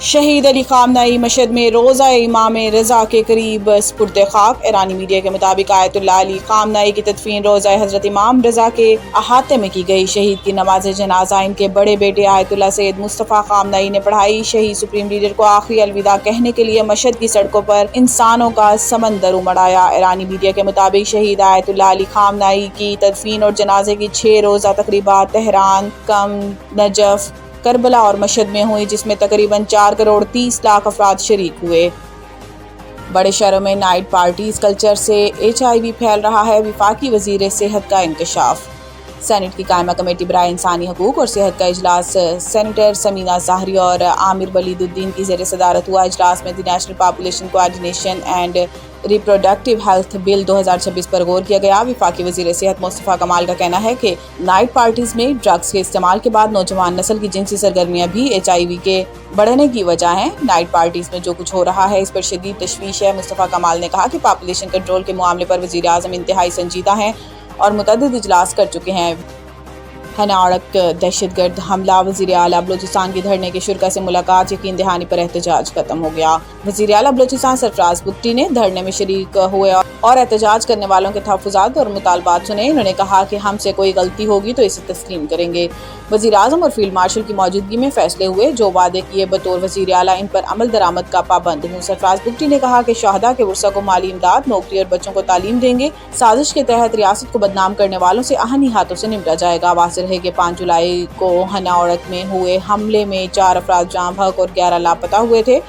شہید علی خامنہئی مشہد میں روزہ امام رضا کے قریب سپرد خاک۔ ایرانی میڈیا کے مطابق آیت اللہ علی خامنہئی کی تدفین روزہ حضرت امام رضا کے احاطے میں کی گئی۔ شہید کی نماز جنازہ ان کے بڑے بیٹے آیت اللہ سید مصطفیٰ خامنہئی نے پڑھائی۔ شہید سپریم لیڈر کو آخری الوداع کہنے کے لیے مشہد کی سڑکوں پر انسانوں کا سمندر امڑ آیا۔ ایرانی میڈیا کے مطابق شہید آیت اللہ علی خامنہئی کی تدفین اور جنازے کی 6 روزہ تقریبات تہران، قم، نجف، کربلا اور مشہد میں ہوئی، جس میں تقریباً 4 کروڑ 30 لاکھ افراد شریک ہوئے۔ بڑے شہروں میں نائٹ پارٹیز کلچر سے HIV پھیل رہا ہے، وفاقی وزیر صحت کا انکشاف۔ سینٹ کی قائمہ کمیٹی برائے انسانی حقوق اور صحت کا اجلاس سینیٹر سمینا ظاہری اور عامر ولید الدین کی زیر صدارت ہوا۔ اجلاس میں the national population coordination and reproductive health bill 2026 پر غور کیا گیا۔ وفاقی وزیر صحت مصطفیٰ کمال کا کہنا ہے کہ نائٹ پارٹیز میں ڈرگز کے استعمال کے بعد نوجوان نسل کی جنسی سرگرمیاں بھی HIV کے بڑھنے کی وجہ ہیں۔ نائٹ پارٹیز میں جو کچھ ہو رہا ہے اس پر شدید تشویش ہے۔ مصطفیٰ کمال نے کہا کہ پاپولیشن کنٹرول کے معاملے پر وزیر اعظم انتہائی سنجیدہ ہیں اور متعدد اجلاس کر چکے ہیں۔ ہنا اڑک دہشت گرد حملہ، وزیر اعلیٰ بلوچستان کی دھرنے کے شرکاء سے ملاقات، یقین دہانی پر احتجاج ختم ہو گیا۔ وزیر اعلیٰ بلوچستان سرفراز بگٹی نے دھرنے میں شریک ہوئے اور احتجاج کرنے والوں کے تحفظات اور مطالبات سنے۔ انہوں نے کہا کہ ہم سے کوئی غلطی ہوگی تو اسے تسلیم کریں گے۔ وزیر اعظم اور فیلڈ مارشل کی موجودگی میں فیصلے ہوئے، جو وعدے کیے بطور وزیر اعلیٰ ان پر عمل درآمد کا پابند ہوں۔ سرفراز بگٹی نے کہا کہ شہداء کے ورثاء کو مالی امداد، نوکری اور بچوں کو تعلیم دیں گے۔ سازش کے تحت ریاست کو بدنام کرنے والوں سے آہنی ہاتھوں سے نمٹا جائے گا۔ واضح رہے کہ 5 جولائی کو ہنا اڑک میں ہوئے حملے میں 4 افراد جاں بحق اور 11 لاپتہ ہوئے تھے۔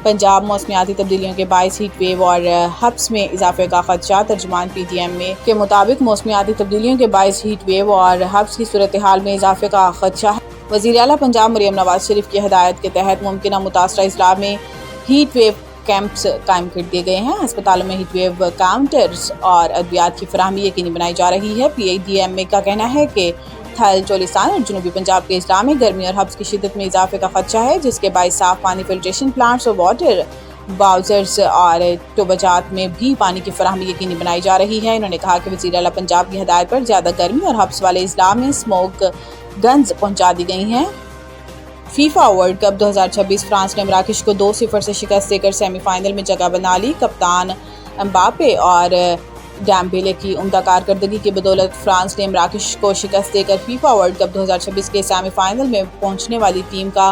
پنجاب موسمیاتی تبدیلیوں کے باعث ہیٹ ویو اور حبس میں اضافے کا خدشہ۔ ترجمان PTM کے مطابق موسمیاتی تبدیلیوں کے باعث ہیٹ ویو اور حبس کی صورتحال میں اضافے کا خدشہ ہے۔ وزیر اعلیٰ پنجاب مریم نواز شریف کی ہدایت کے تحت ممکنہ متاثرہ اضلاع میں ہیٹ ویو کیمپس قائم کر دیے گئے ہیں۔ ہسپتالوں میں ہیٹ ویو کاؤنٹرز اور ادویات کی فراہمی یقینی بنائی جا رہی ہے۔ PTM کا کہنا ہے کہ تھل، چولستان اور جنوبی پنجاب کے اضلاع میں گرمی اور حبس کی شدت میں اضافے کا خدشہ ہے، جس کے باعث صاف پانی فلٹریشن پلانٹس اور واٹر باؤزرز اور ٹوباجات میں بھی پانی کی فراہمی یقینی بنائی جا رہی ہے۔ انہوں نے کہا کہ وزیر اعلیٰ پنجاب کی ہدایت پر زیادہ گرمی اور حبس والے اضلاع میں اسموک گنز پہنچا دی گئی ہیں۔ فیفا ورلڈ کپ 2026 فرانس نے مراکش کو 2-0 سے شکست دے کر سیمی فائنل میں جگہ بنا لی۔ کپتان امباپے اور ڈیمبیلے کی عمدہ کارکردگی کی بدولت فرانس نے مراکش کو شکست دے کر فیفا ورلڈ کپ 2026 کے سیمی فائنل میں پہنچنے والی ٹیم کا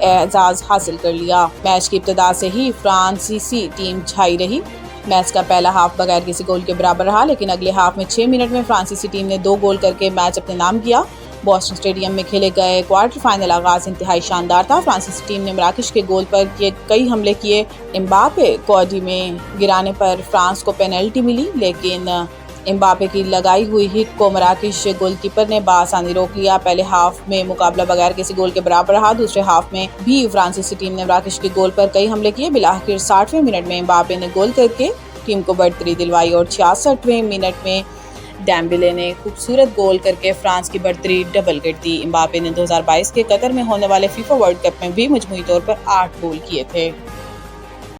اعزاز حاصل کر لیا۔ میچ کی ابتدا سے ہی فرانسیسی ٹیم چھائی رہی۔ میچ کا پہلا ہاف بغیر کسی گول کے برابر رہا، لیکن اگلے ہاف میں 6 منٹ میں فرانسیسی ٹیم نے 2 گول کر کے میچ اپنے نام کیا۔ بوسٹن اسٹیڈیم میں کھیلے گئے کوارٹر فائنل آغاز انتہائی شاندار تھا۔ فرانسیسی ٹیم نے مراکش کے گول پر کئی حملے کیے۔ امباپے کوڈی میں گرانے پر فرانس کو پینلٹی ملی، لیکن امباپے کی لگائی ہوئی ہٹ کو مراکش گول کیپر نے بآسانی روک لیا۔ پہلے ہاف میں مقابلہ بغیر کسی گول کے برابر رہا۔ دوسرے ہاف میں بھی فرانسیسی ٹیم نے مراکش کے گول پر کئی حملے کیے۔ بالآخر 60ویں منٹ میں امباپے نے گول کر کے ٹیم کو بڑھتری دلوائی اور 66ویں منٹ میں ڈیمبیلے نے خوبصورت گول کر کے فرانس کی بڑھتری ڈبل کر دی۔ امباپے نے 2022 کے قطر میں ہونے والے فیفا ورلڈ کپ میں بھی مجموعی طور پر 8 گول کیے تھے۔